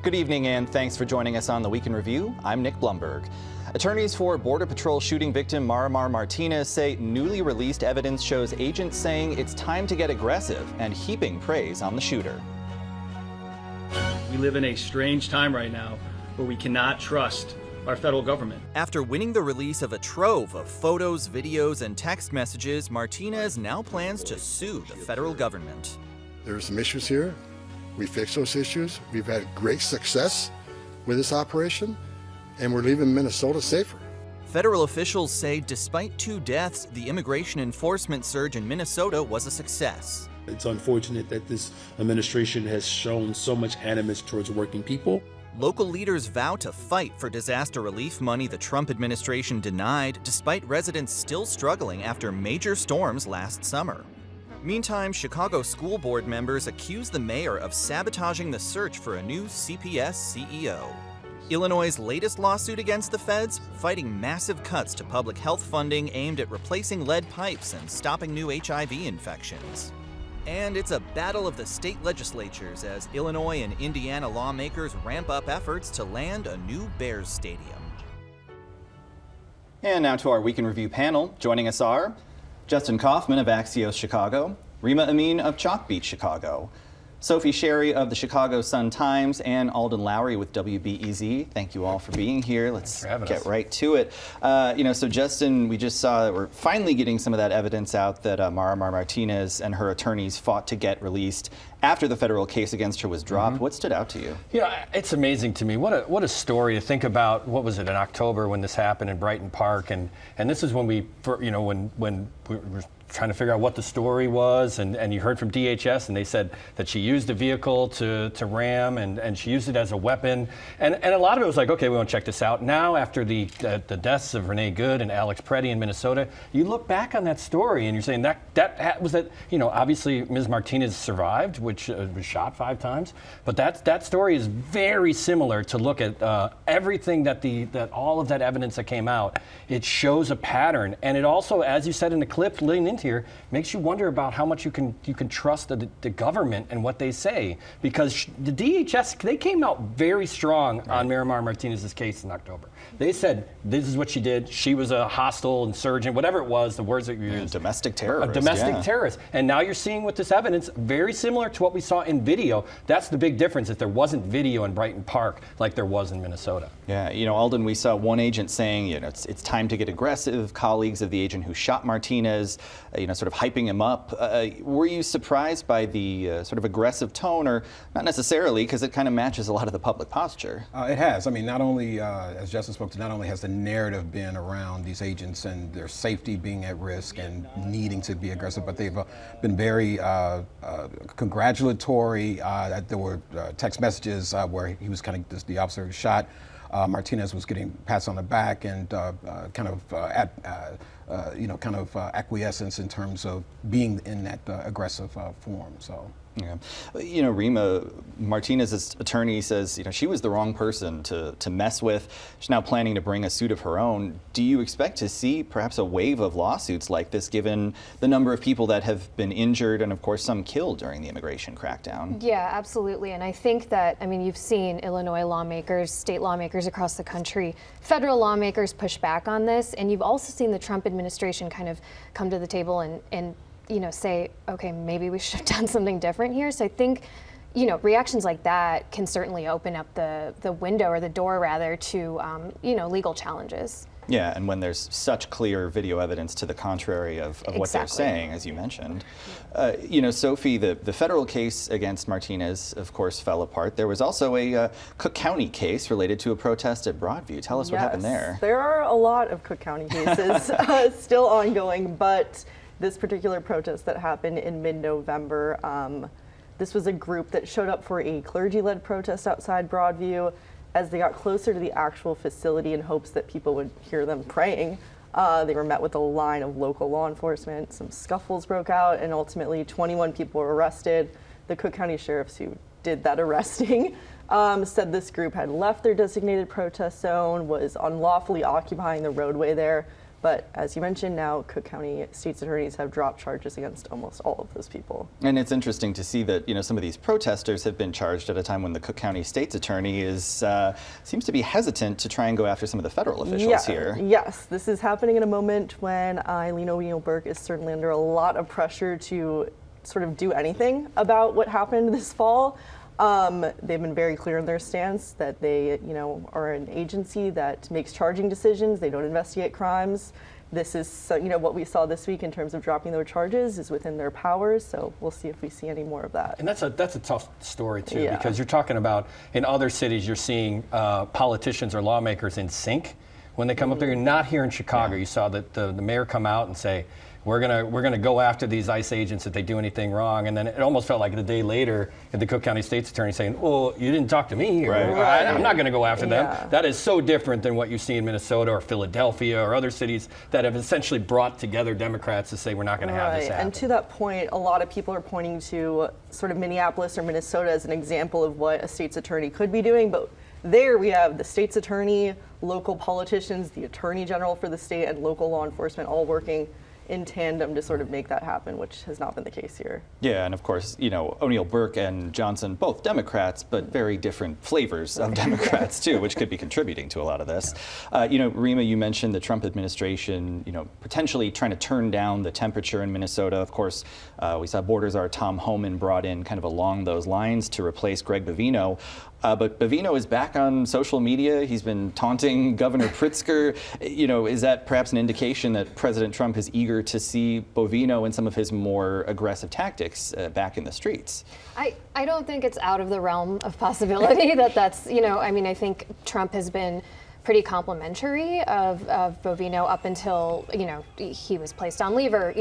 Good evening and thanks for joining us on the Week in Review. I'm Nick Blumberg. Attorneys for Border Patrol shooting victim Marimar Martinez say newly released evidence shows agents saying it's time to get aggressive and heaping praise on the shooter. We live in a strange time right now where we cannot trust our federal government. After winning the release of a trove of photos, videos, and text messages, Martinez now plans to sue the federal government. There are some issues here. We fixed those issues. We've had great success with this operation, and we're leaving Minnesota safer. Federal officials say despite 2 deaths, the immigration enforcement surge in Minnesota was a success. It's unfortunate that this administration has shown so much animus towards working people. Local leaders vow to fight for disaster relief money the Trump administration denied, despite residents still struggling after major storms last summer. Meantime, Chicago school board members accuse the mayor of sabotaging the search for a new CPS CEO. Illinois' latest lawsuit against the feds, fighting massive cuts to public health funding aimed at replacing lead pipes and stopping new HIV infections. And it's a battle of the state legislatures as Illinois and Indiana lawmakers ramp up efforts to land a new Bears stadium. And now to our Week in Review panel. Joining us are Justin Kaufman of Axios Chicago, Rima Amin of Chalk Beach Chicago, Sophie Sherry of the Chicago Sun-Times, and Alden Lowry with WBEZ. Thank you all for being here. Let's get right to it. So Justin, we just saw that we're finally getting some of that evidence out that Marimar Martinez and her attorneys fought to get released after the federal case against her was dropped. What stood out to you? Yeah, it's amazing to me. What a story to think about. What was it in October when this happened in Brighton Park, and this is when when we were trying to figure out what the story was, and you heard from DHS, and they said that she used a vehicle to ram, and she used it as a weapon, and a lot of it was like, okay, we want to check this out. Now, after the deaths of Renee Good and Alex Preddy in Minnesota, you look back on that story, and you're saying that was that, obviously Ms. Martinez survived, which was shot 5 times, but that story is very similar to look at everything that all of that evidence that came out. It shows a pattern, and it also, as you said in the clip leading into here, makes you wonder about how much you can trust the government and what they say, because the DHS, they came out very strong on Marimar Martinez's case in October. They said this is what she did. She was a hostile insurgent, whatever it was, the words that you used. Domestic terrorist. A domestic terrorist. And now you're seeing with this evidence very similar to what we saw in video. That's the big difference, if there wasn't video in Brighton Park like there was in Minnesota. Yeah, Alden, we saw one agent saying, it's time to get aggressive. Colleagues of the agent who shot Martinez, sort of hyping him up. Were you surprised by the sort of aggressive tone, or not necessarily, because it kind of matches a lot of the public posture? It has. I mean, not only, as Justin spoke to, not only has the narrative been around these agents and their safety being at risk and needing to be aggressive, but they've been very congratulatory. There were text messages where he was kind of, the officer who shot Martinez was getting pats on the back and acquiescence in terms of being in that aggressive form. So. Yeah. Rima, Martinez's attorney says, she was the wrong person to mess with. She's now planning to bring a suit of her own. Do you expect to see perhaps a wave of lawsuits like this, given the number of people that have been injured and, of course, some killed during the immigration crackdown? Yeah, absolutely. And I think that, you've seen Illinois lawmakers, state lawmakers across the country, federal lawmakers push back on this. And you've also seen the Trump administration kind of come to the table and say, okay, maybe we should have done something different here. So I think, reactions like that can certainly open up the window, or the door rather, to, legal challenges. Yeah, and when there's such clear video evidence to the contrary of what they're saying, as you mentioned. Sophie, the federal case against Martinez, of course, fell apart. There was also a Cook County case related to a protest at Broadview. Tell us what happened there. There are a lot of Cook County cases still ongoing, but this particular protest that happened in mid-November, this was a group that showed up for a clergy-led protest outside Broadview. As they got closer to the actual facility in hopes that people would hear them praying, they were met with a line of local law enforcement. Some scuffles broke out, and ultimately 21 people were arrested. The Cook County sheriffs who did that arresting said this group had left their designated protest zone, was unlawfully occupying the roadway there. But as you mentioned, now Cook County state's attorneys have dropped charges against almost all of those people. And it's interesting to see that some of these protesters have been charged at a time when the Cook County state's attorney seems to be hesitant to try and go after some of the federal officials here. Yes, this is happening in a moment when Eileen O'Neill-Burke is certainly under a lot of pressure to sort of do anything about what happened this fall. They've been very clear in their stance that they, are an agency that makes charging decisions. They don't investigate crimes. This is, what we saw this week in terms of dropping their charges is within their powers. So we'll see if we see any more of that. And that's a tough story too, because you're talking about in other cities, you're seeing politicians or lawmakers in sync when they come up there. You're not here in Chicago. You saw that the mayor come out and say, we're gonna go after these ICE agents if they do anything wrong, and then it almost felt like the day later, the Cook County State's Attorney saying, "Oh, you didn't talk to me, or I'm not gonna go after them." That is so different than what you see in Minnesota or Philadelphia or other cities that have essentially brought together Democrats to say we're not gonna have this happen. And to that point, a lot of people are pointing to sort of Minneapolis or Minnesota as an example of what a state's attorney could be doing, but there we have the state's attorney, local politicians, the attorney general for the state, and local law enforcement all working in tandem to sort of make that happen, which has not been the case here. Yeah, and of course, O'Neill-Burke and Johnson, both Democrats, but very different flavors of Democrats too, which could be contributing to a lot of this. Rima, you mentioned the Trump administration, potentially trying to turn down the temperature in Minnesota. Of course, we saw Border Czar Tom Homan brought in kind of along those lines to replace Greg Bovino. But Bovino is back on social media. He's been taunting Governor Pritzker. Is that perhaps an indication that President Trump is eager to see Bovino and some of his more aggressive tactics back in the streets? I don't think it's out of the realm of possibility that's, I think Trump has been pretty complimentary of Bovino up until he was placed on leave or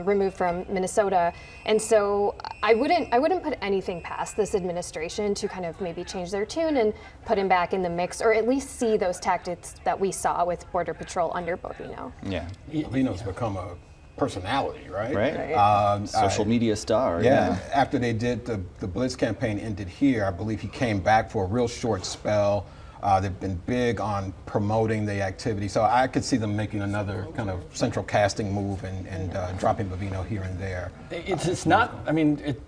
removed from Minnesota, and so I wouldn't put anything past this administration to kind of maybe change their tune and put him back in the mix, or at least see those tactics that we saw with Border Patrol under Bovino. Yeah, Bovino's become a personality, right? Right. Social media star. Yeah. After they did the Blitz campaign ended here, I believe he came back for a real short spell. They've been big on promoting the activity, so I could see them making another kind of central casting move and dropping Bovino here and there. It's not. I mean, it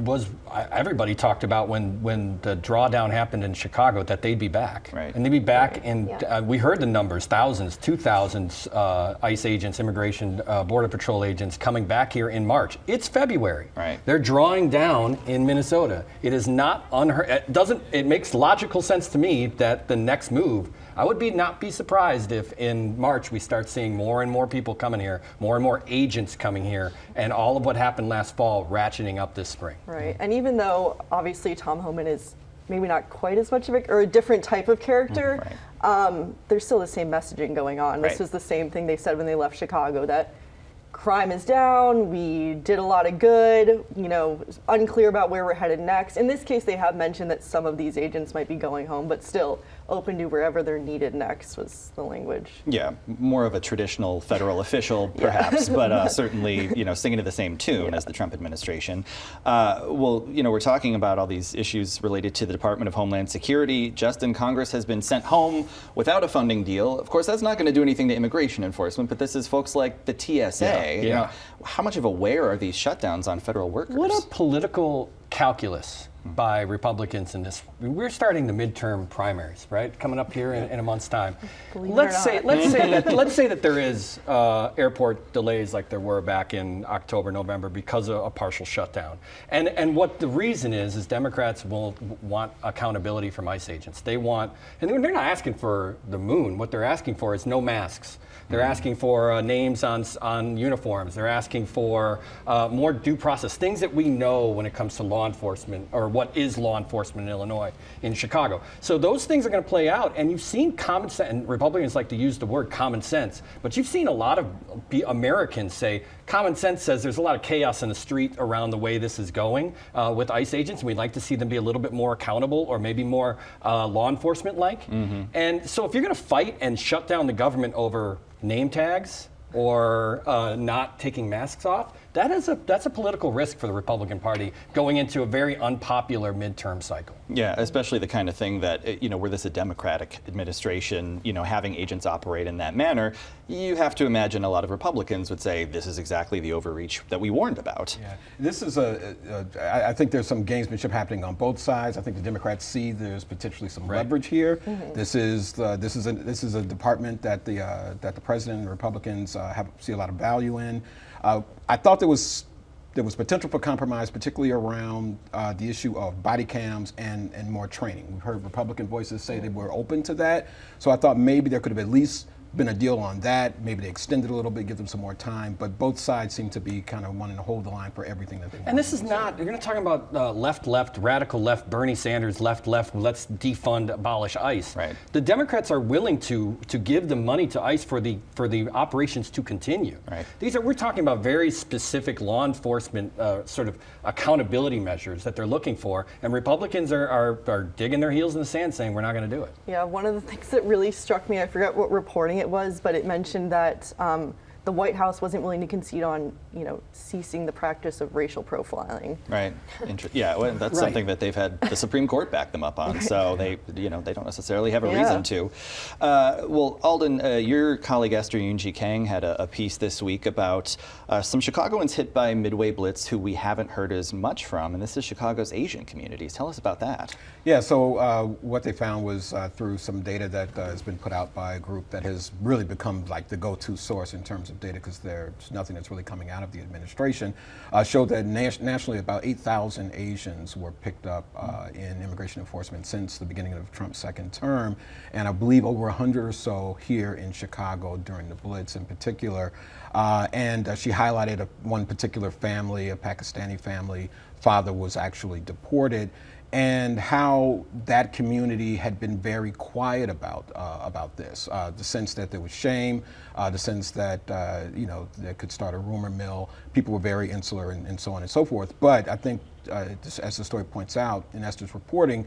was. Everybody talked about when the drawdown happened in Chicago that they'd be back, right? And they'd be back, and we heard the numbers: thousands, 2,000 ICE agents, immigration, Border Patrol agents coming back here in March. It's February. Right. They're drawing down in Minnesota. It is not unheard. It makes logical sense to me that the next move. I would not be surprised if in March we start seeing more and more people coming here, more and more agents coming here, and all of what happened last fall ratcheting up this spring. Right, and even though obviously Tom Homan is maybe not quite as much of a different type of character, there's still the same messaging going on. This was the same thing they said when they left Chicago, that crime is down, we did a lot of good, unclear about where we're headed next. In this case, they have mentioned that some of these agents might be going home, but still open to wherever they're needed next was the language. Yeah, more of a traditional federal official, perhaps, but certainly, singing to the same tune as the Trump administration. We're talking about all these issues related to the Department of Homeland Security. Just in Congress has been sent home without a funding deal. Of course, that's not going to do anything to immigration enforcement, but this is folks like the TSA. How much of a wear are these shutdowns on federal workers? What a political calculus by Republicans in this. We're starting the midterm primaries, right? Coming up here in a month's time. Let's say that there is airport delays like there were back in October, November because of a partial shutdown. And what the reason is Democrats will want accountability from ICE agents. They want, and they're not asking for the moon. What they're asking for is no masks. They're asking for names on uniforms. They're asking for more due process, things that we know when it comes to law enforcement, or what is law enforcement in Illinois, in Chicago. So those things are going to play out, and you've seen common sense, and Republicans like to use the word common sense, but you've seen a lot of Americans say common sense says there's a lot of chaos in the street around the way this is going with ICE agents, and we'd like to see them be a little bit more accountable, or maybe more law enforcement-like. And so if you're going to fight and shut down the government over name tags or not taking masks off, that's a political risk for the Republican Party going into a very unpopular midterm cycle. Yeah, especially the kind of thing that, were this a Democratic administration, having agents operate in that manner, you have to imagine a lot of Republicans would say this is exactly the overreach that we warned about. Yeah, this is I think there's some gamesmanship happening on both sides. I think the Democrats see there's potentially some leverage here. This is a department that the president and Republicans see a lot of value in. I thought there was potential for compromise, particularly around the issue of body cams and more training. We've heard Republican voices say they were open to that. So I thought maybe there could have at least been a deal on that. Maybe they extended a little bit, give them some more time. But both sides seem to be kind of wanting to hold the line for everything that they want. And this is not, you're not talking about left, radical left, Bernie Sanders, left, let's defund, abolish ICE. Right. The Democrats are willing to give the money to ICE for the operations to continue. Right. We're talking about very specific law enforcement sort of accountability measures that they're looking for, and Republicans are digging their heels in the sand saying we're not going to do it. Yeah, one of the things that really struck me, I forgot what reporting it was, but it mentioned that the White House wasn't willing to concede on, ceasing the practice of racial profiling. Right. Yeah, well, that's something that they've had the Supreme Court back them up on, so they don't necessarily have a reason to. Well, Alden, your colleague Esther Yoon-Ji Kang had a piece this week about some Chicagoans hit by Midway Blitz who we haven't heard as much from, and this is Chicago's Asian communities. Tell us about that. Yeah, so what they found was through some data that has been put out by a group that has really become like the go-to source in terms of data, because there's nothing that's really coming out of the administration, showed that nationally about 8,000 Asians were picked up in immigration enforcement since the beginning of Trump's second term, and I believe over 100 or so here in Chicago during the Blitz in particular. And she highlighted one particular family, a Pakistani family. Father was actually deported, and how that community had been very quiet about this. The sense that there was shame, the sense that that could start a rumor mill. People were very insular and so on and so forth. But I think, as the story points out in Esther's reporting,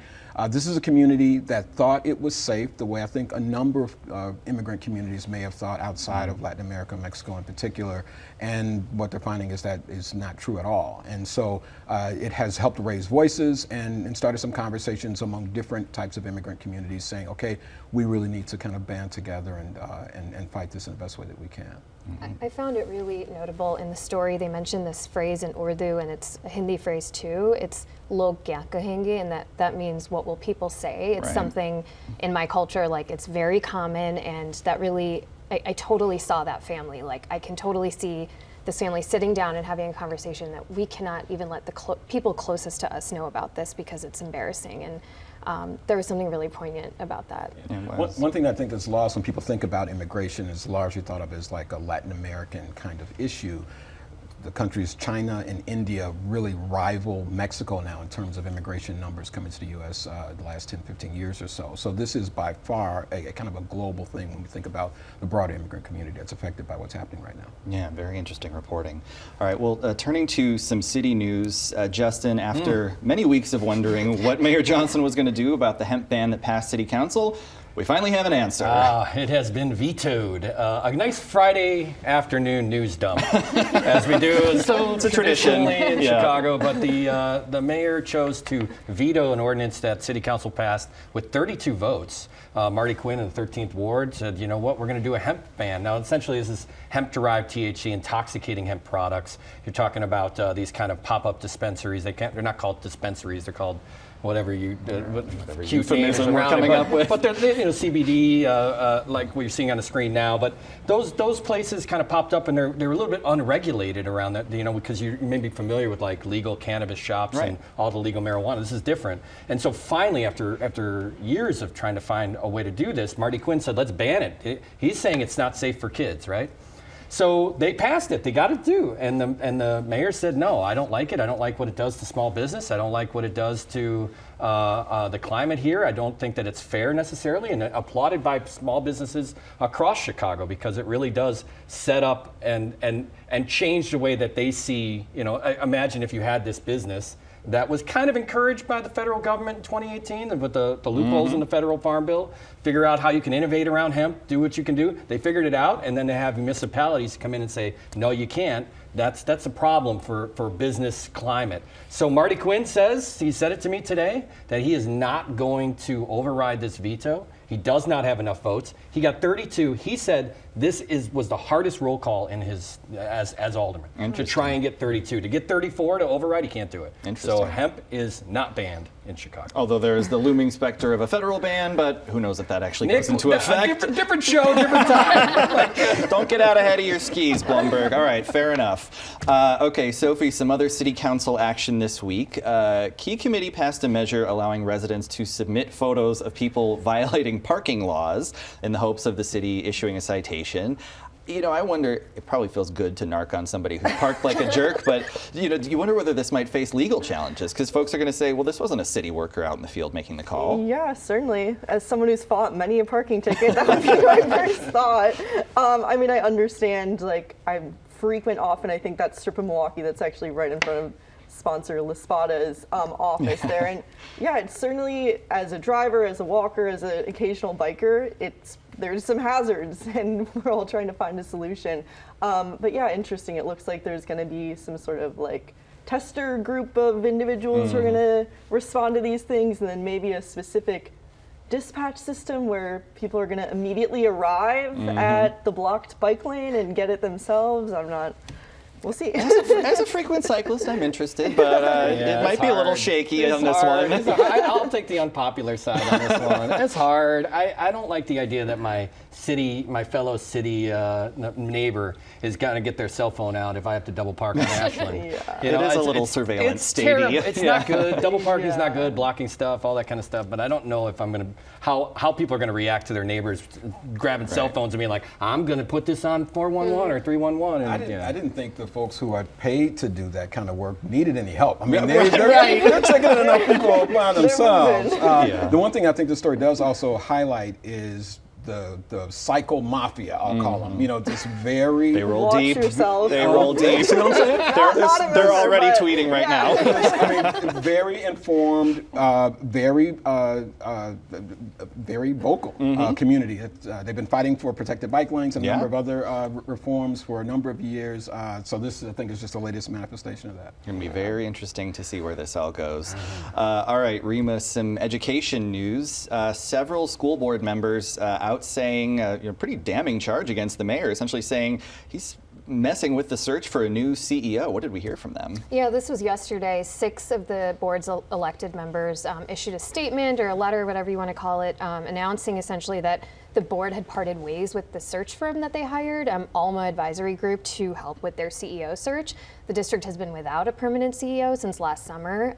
this is a community that thought it was safe, the way I think a number of immigrant communities may have thought outside of Latin America, Mexico in particular. And what they're finding is that is not true at all. And so it has helped raise voices and started some conversations among different types of immigrant communities saying, okay, we really need to kind of band together and fight this in the best way that we can. I found it really notable in the story. They mentioned this phrase in Urdu, and it's a Hindi phrase too. It's log kya kahenge, and that means what will people say. It's something in my culture, like it's very common, and that really, I totally saw that family. Like I can totally see this family sitting down and having a conversation that we cannot even let the people closest to us know about this because it's embarrassing. And there was something really poignant about that. One thing that I think is lost when people think about immigration is largely thought of as like a Latin American kind of issue. The countries China and India really rival Mexico now in terms of immigration numbers coming to the U.S. The last 10, 15 years or so. So this is by far a kind of a global thing when we think about the broader immigrant community that's affected by what's happening right now. Yeah, very interesting reporting. All right, well, turning to some city news, Justin, after many weeks of wondering what Mayor Johnson was going to do about the hemp ban that passed City Council, we finally have an answer. It has been vetoed. A nice Friday afternoon news dump, as we do. So it's a tradition in Chicago. But the mayor chose to veto an ordinance that City Council passed with 32 votes. Marty Quinn in the 13th Ward said, you know what, we're going to do a hemp ban. Now, essentially, this is hemp-derived THC, intoxicating hemp products. You're talking about these kind of pop-up dispensaries. They're not called dispensaries. They're called whatever euphemism we're coming up with. But they're CBD, like what you're seeing on the screen now. But those places kind of popped up, and they're a little bit unregulated around that, because you may be familiar with like legal cannabis shops and all the legal marijuana. This is different. And so finally, after years of trying to find a way to do this, Marty Quinn said, let's ban it. He's saying it's not safe for kids, right? So they passed it. They got it through, and the mayor said, "No, I don't like it. I don't like what it does to small business. I don't like what it does to the climate here. I don't think that it's fair necessarily." And applauded by small businesses across Chicago, because it really does set up and change the way that they see. Imagine if you had this business that was kind of encouraged by the federal government in 2018 with the loopholes in the federal farm bill. Figure out how you can innovate around hemp, do what you can do. They figured it out, and then they have municipalities come in and say, no, you can't. That's a problem for business climate. So Marty Quinn says, he said it to me today, that he is not going to override this veto. He does not have enough votes. He got 32. He said this was the hardest roll call in his as alderman to try and get 32. To get 34 to override, he can't do it. So hemp is not banned in Chicago. Although there is the looming specter of a federal ban, but who knows if that actually goes into effect. Different show, different time. Don't get out ahead of your skis, Blumberg. All right, fair enough. Okay, Sophie, some other city council action this week. Key committee passed a measure allowing residents to submit photos of people violating parking laws in the hopes of the city issuing a citation. You know, I wonder, it probably feels good to narc on somebody who parked like a jerk, but you know, do you wonder whether this might face legal challenges? Because folks are going to say, well, this wasn't a city worker out in the field making the call. Yeah, certainly. As someone who's fought many a parking ticket, that would be my first thought. I mean, I understand, like, I'm frequent often, I think that strip of Milwaukee that's actually right in front of sponsor Laspada's office there. And yeah, it's certainly, as a driver, as a walker, as an occasional biker, there's some hazards, and we're all trying to find a solution. But yeah, interesting. It looks like there's going to be some sort of like tester group of individuals who are going to respond to these things, and then maybe a specific dispatch system where people are going to immediately arrive at the blocked bike lane and get it themselves. We'll see. As a frequent cyclist, I'm interested, but it might be a little shaky on this one. I'll take the unpopular side on this one. It's hard. I don't like the idea that my fellow city neighbor is going to get their cell phone out if I have to double park on Ashland. It is a little surveillance statey. It's not good. Double parking is not good. Blocking stuff, all that kind of stuff. But I don't know if I'm going to how people are going to react to their neighbors grabbing cell phones and being like, I'm going to put this on 411 or 311. And, I didn't think the folks who are paid to do that kind of work needed any help. I mean, they're checking in enough people by themselves. The one thing I think the story does also highlight is the cycle mafia, I'll call them. You know, this very... They roll Watch deep. yourself. They roll deep. See what I'm saying? They're already tweeting right now. I mean, very informed, very vocal community. They've been fighting for protected bike lanes and a number of other reforms for a number of years. So this, I think, is just the latest manifestation of that. It's going to be very interesting to see where this all goes. All right, Rima, some education news. Several school board members out saying a pretty damning charge against the mayor, essentially saying he's messing with the search for a new CEO. What did we hear from them? Yeah, this was yesterday. 6 of the board's elected members issued a statement or a letter, whatever you want to call it, announcing essentially that the board had parted ways with the search firm that they hired, Alma Advisory Group, to help with their CEO search. The district has been without a permanent CEO since last summer.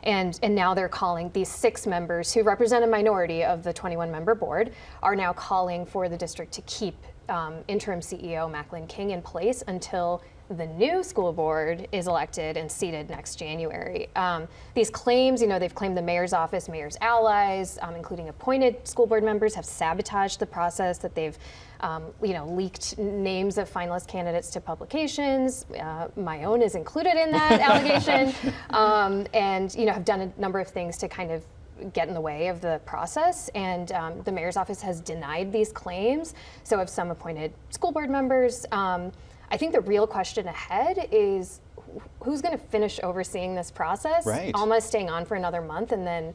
And now they're calling these 6 members who represent a minority of the 21-member board are now calling for the district to keep interim CEO Macklin King in place until the new school board is elected and seated next January. These claims, they've claimed the mayor's office, mayor's allies, including appointed school board members, have sabotaged the process, that they've leaked names of finalist candidates to publications. My own is included in that allegation, and have done a number of things to kind of get in the way of the process, and the mayor's office has denied these claims. So have some appointed school board members. I think the real question ahead is who's going to finish overseeing this process. Right. Alma is staying on for another month, and then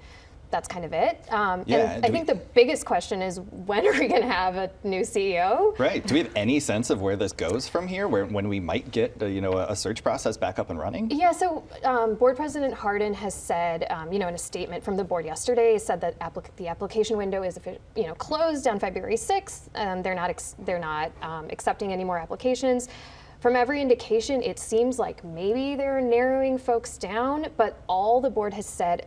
that's kind of it. And I think the biggest question is, when are we going to have a new CEO? Right. Do we have any sense of where this goes from here, when we might get a search process back up and running? Yeah, so Board President Hardin has said, in a statement from the board yesterday, said that the application window is closed on February 6th. They're not accepting any more applications. From every indication, it seems like maybe they're narrowing folks down, but all the board has said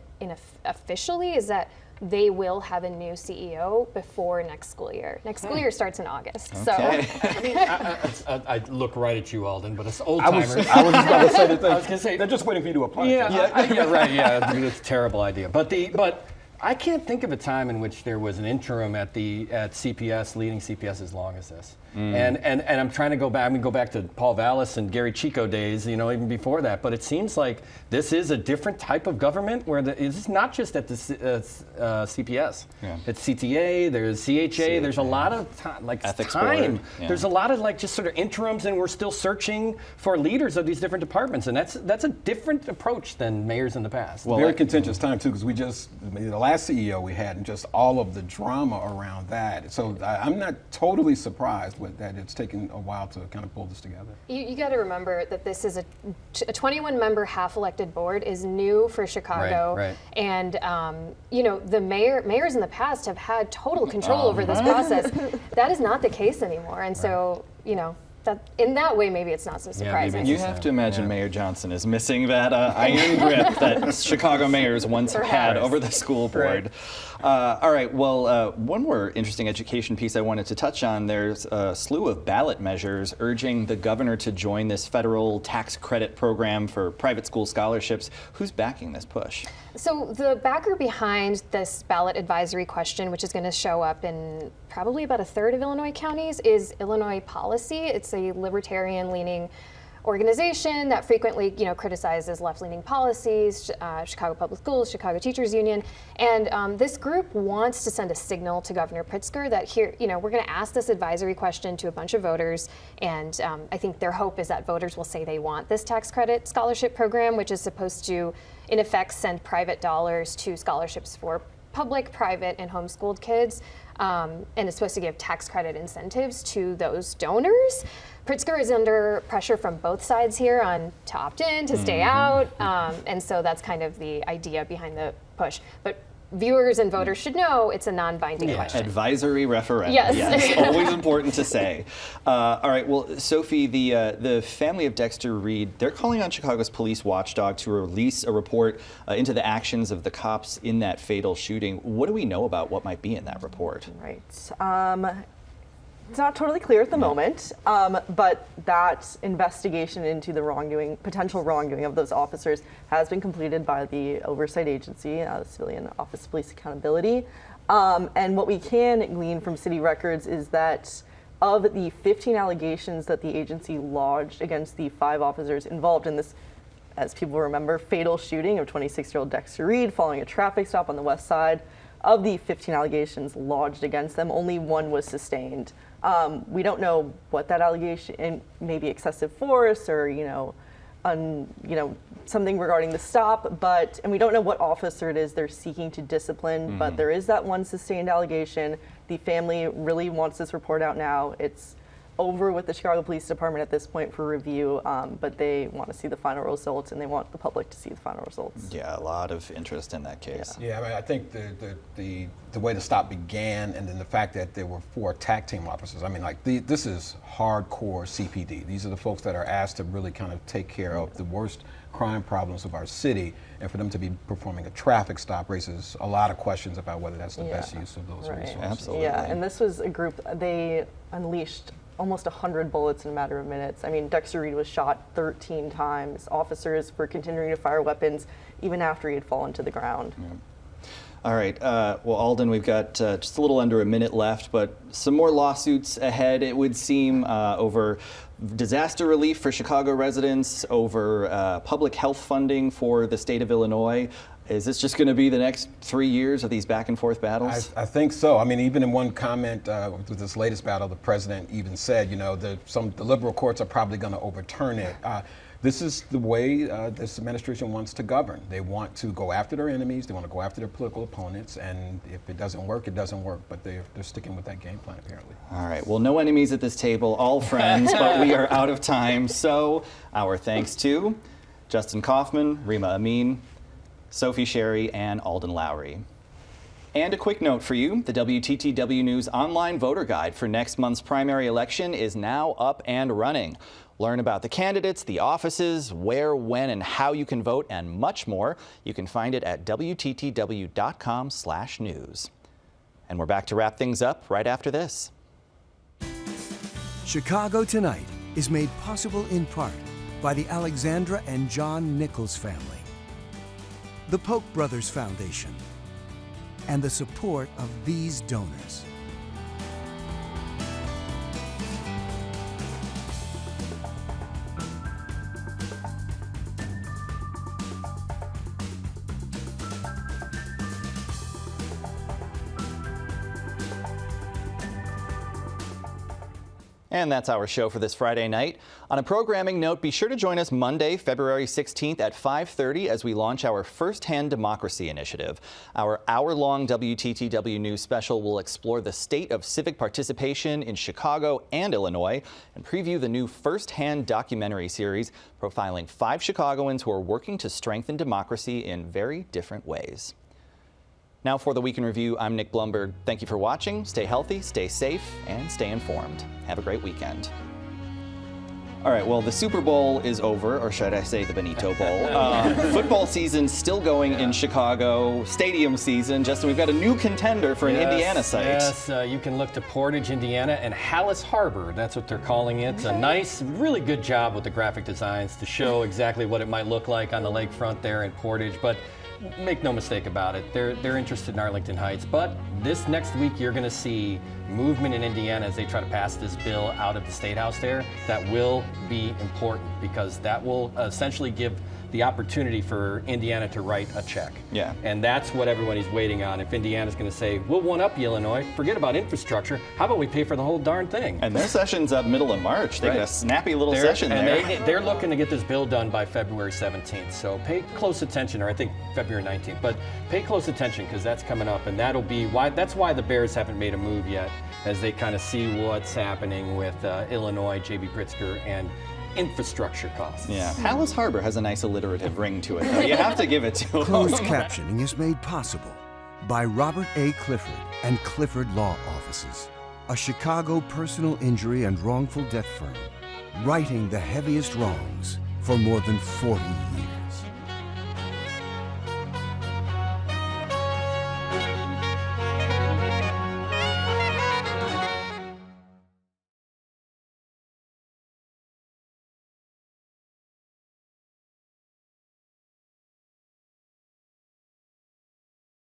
officially is that they will have a new CEO before next school year. Next school year starts in August. Okay. So I look right at you, Alden, but it's old timers. I was just about to say the thing. I was going to say they're just waiting for you to apply. Yeah, right. Yeah, it's a terrible idea. But I can't think of a time in which there was an interim at CPS, leading CPS as long as this. And I'm trying to go back. I mean, go back to Paul Vallis and Gary Chico days, even before that. But it seems like this is a different type of government where it's not just at the CPS. Yeah. It's CTA. There's CHA. There's a lot of Ethics time. Board. Yeah. There's a lot of just sort of interims, and we're still searching for leaders of these different departments. And that's a different approach than mayors in the past. Well, very contentious time too, because the last CEO we had, and just all of the drama around that. So I'm not totally surprised that it's taken a while to kind of pull this together. You got to remember that this is a 21-member half-elected board is new for Chicago, right. And the mayors in the past have had total control over this process. That is not the case anymore, and so that in that way maybe it's not so surprising. You have to imagine Mayor Johnson is missing that iron grip that Chicago mayors once had over the school board. Right. All right, well, one more interesting education piece I wanted to touch on. There's a slew of ballot measures urging the governor to join this federal tax credit program for private school scholarships. Who's backing this push? So the backer behind this ballot advisory question, which is going to show up in probably about a third of Illinois counties, is Illinois Policy. It's a libertarian-leaning organization that frequently, criticizes left-leaning policies, Chicago Public Schools, Chicago Teachers Union, and this group wants to send a signal to Governor Pritzker that here, we're going to ask this advisory question to a bunch of voters, and I think their hope is that voters will say they want this tax credit scholarship program, which is supposed to, in effect, send private dollars to scholarships for public, private, and homeschooled kids, and it's supposed to give tax credit incentives to those donors. Pritzker is under pressure from both sides here to opt in, to stay out, and so that's kind of the idea behind the push. But viewers and voters should know it's a non-binding question. Advisory referendum. Yes. Always important to say. All right, well, Sophie, the family of Dexter Reed, they're calling on Chicago's police watchdog to release a report into the actions of the cops in that fatal shooting. What do we know about what might be in that report? Right. It's not totally clear at the moment, but that investigation into the potential wrongdoing of those officers has been completed by the oversight agency, the Civilian Office of Police Accountability. And what we can glean from city records is that of the 15 allegations that the agency lodged against the 5 officers involved in this, as people remember, fatal shooting of 26-year-old Dexter Reed following a traffic stop on the west side, of the 15 allegations lodged against them, only 1 was sustained. We don't know what that allegation, maybe excessive force or something regarding the stop, and we don't know what officer it is they're seeking to discipline. But there is that 1 sustained allegation. The family really wants this report out now. It's over with the Chicago Police Department at this point for review, but they want to see the final results, and they want the public to see the final results. Yeah, a lot of interest in that case. Yeah, I mean, I think the way the stop began, and then the fact that there were 4 TAC team officers. I mean, this is hardcore CPD. These are the folks that are asked to really kind of take care of the worst crime problems of our city, and for them to be performing a traffic stop raises a lot of questions about whether that's the best use of those resources. Absolutely. Yeah, and this was a group, they unleashed almost 100 bullets in a matter of minutes. I mean, Dexter Reed was shot 13 times. Officers were continuing to fire weapons even after he had fallen to the ground. Yeah. All right. Well, Alden, we've got just a little under a minute left, but some more lawsuits ahead, it would seem, over disaster relief for Chicago residents, over public health funding for the state of Illinois. Is this just going to be the next 3 years of these back and forth battles? I think so. I mean, even in one comment with this latest battle, the president even said, the liberal courts are probably going to overturn it. This is the way this administration wants to govern. They want to go after their enemies. They want to go after their political opponents. And if it doesn't work, it doesn't work. But they're sticking with that game plan, apparently. All right. Well, no enemies at this table, all friends, but we are out of time. So our thanks to Justin Kaufman, Rima Amin, Sophie Sherry, and Alden Lowry. And a quick note for you, the WTTW News online voter guide for next month's primary election is now up and running. Learn about the candidates, the offices, where, when, and how you can vote, and much more. You can find it at WTTW.com/news. And we're back to wrap things up right after this. Chicago Tonight is made possible in part by the Alexandra and John Nichols family, the Polk Brothers Foundation, and the support of these donors. And that's our show for this Friday night. On a programming note, be sure to join us Monday, February 16th at 5:30 as we launch our First-Hand Democracy Initiative. Our hour-long WTTW News special will explore the state of civic participation in Chicago and Illinois and preview the new First-Hand documentary series profiling 5 Chicagoans who are working to strengthen democracy in very different ways. Now for the Week in Review, I'm Nick Blumberg. Thank you for watching. Stay healthy, stay safe, and stay informed. Have a great weekend. All right, well, the Super Bowl is over, or should I say the Benito Bowl. Football season's still going in Chicago. Stadium season. Justin, we've got a new contender for an Indiana site. Yes, you can look to Portage, Indiana, and Hallis Harbor. That's what they're calling it. A nice, really good job with the graphic designs to show exactly what it might look like on the lakefront there in Portage. But make no mistake about it, they're interested in Arlington Heights. But this next week, you're going to see movement in Indiana as they try to pass this bill out of the State House there. That will be important because that will essentially give the opportunity for Indiana to write a check. Yeah. And that's what everybody's waiting on. If Indiana's going to say, we'll one-up you, Illinois, forget about infrastructure, how about we pay for the whole darn thing? And their session's up middle of March. They got a snappy little session there. They're looking to get this bill done by February 17th. So pay close attention, or I think February 19th. But pay close attention because that's coming up, and that'll be why. That's why the Bears haven't made a move yet, as they kind of see what's happening with Illinois, J.B. Pritzker, and infrastructure costs. Yeah, Hallis Harbor has a nice alliterative ring to it, though. You have to give it to them. Closed captioning is made possible by Robert A. Clifford and Clifford Law Offices, a Chicago personal injury and wrongful death firm, righting the heaviest wrongs for more than 40 years.